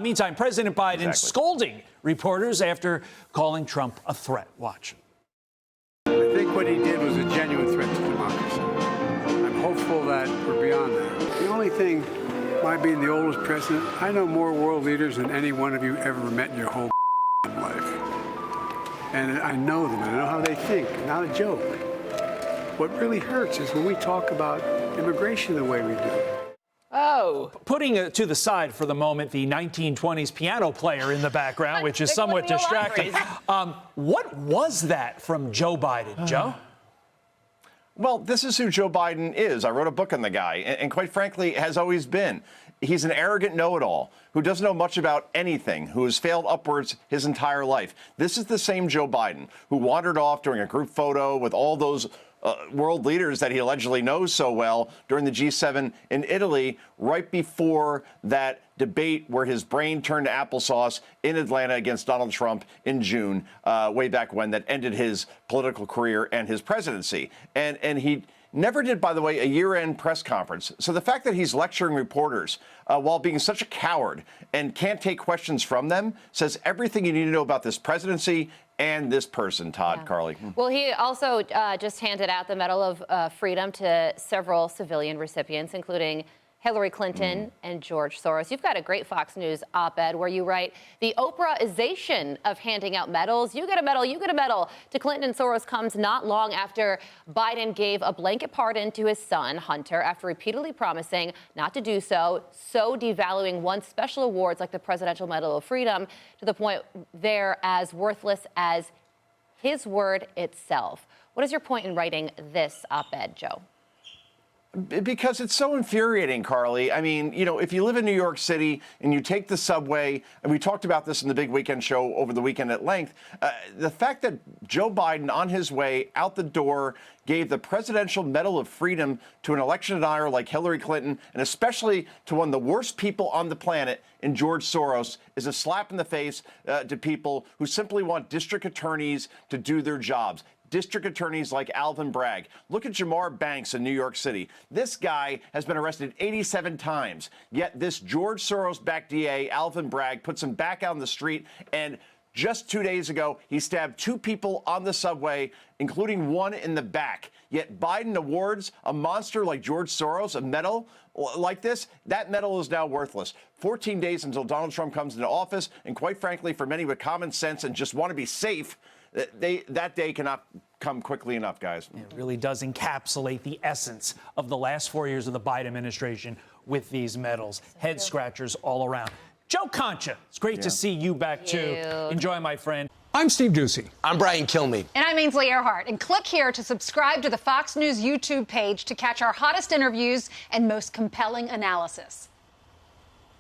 Meantime, President Biden scolding reporters after calling Trump a threat. Watch. I think what he did was a genuine threat to democracy. I'm hopeful that we're beyond that. The only thing, my being the oldest president, I know more world leaders than any one of you ever met in your whole life. And I know them, and I know how they think, not a joke. What really hurts is when we talk about immigration the way we do. Oh. Putting to the side for the moment the 1920s piano player in the background, which is somewhat distracting. What was that from Joe Biden, Joe? Well, this is who Joe Biden is. I wrote a book on the guy, and quite frankly, has always been. He's an arrogant know-it-all who doesn't know much about anything, who has failed upwards his entire life. This is the same Joe Biden who wandered off during a group photo with all those world leaders that he allegedly knows so well during the G7 in Italy, right before that debate where his brain turned to applesauce in Atlanta against Donald Trump in June, way back when, that ended his political career and his presidency. And he never did, by the way, a year-end press conference. So the fact that he's lecturing reporters while being such a coward and can't take questions from them says everything you need to know about this presidency and this person, Todd, Carly. Well, he also just handed out the Medal of Freedom to several civilian recipients, including Hillary Clinton and George Soros. You've got a great Fox News op-ed where you write, the Oprahization of handing out medals. You get a medal, you get a medal. To Clinton and Soros comes not long after Biden gave a blanket pardon to his son, Hunter, after repeatedly promising not to do so devaluing once special awards like the Presidential Medal of Freedom to the point they're as worthless as his word itself. What is your point in writing this op-ed, Joe? Because it's so infuriating, Carly. I mean, you know, if you live in New York City and you take the subway, and we talked about this in the Big Weekend show over the weekend at length, the fact that Joe Biden, on his way out the door, gave the Presidential Medal of Freedom to an election denier like Hillary Clinton, and especially to one of the worst people on the planet in George Soros, is a slap in the face to people who simply want district attorneys to do their jobs. District attorneys like Alvin Bragg. Look at Jamar Banks in New York City. This guy has been arrested 87 times, yet this George Soros-backed DA, Alvin Bragg, puts him back out on the street, and just 2 days ago, he stabbed 2 people on the subway, including one in the back. Yet Biden awards a monster like George Soros a medal like this. That medal is now worthless. 14 days until Donald Trump comes into office, and quite frankly, for many with common sense and just want to be safe, that day cannot come quickly enough, guys. It really does encapsulate the essence of the last 4 years of the Biden administration with these medals. Head scratchers all around. Joe Concha, it's great to see you back, too. Enjoy, my friend. I'm Steve Doocy. I'm Brian Kilmeade. And I'm Ainsley Earhart. And click here to subscribe to the Fox News YouTube page to catch our hottest interviews and most compelling analysis.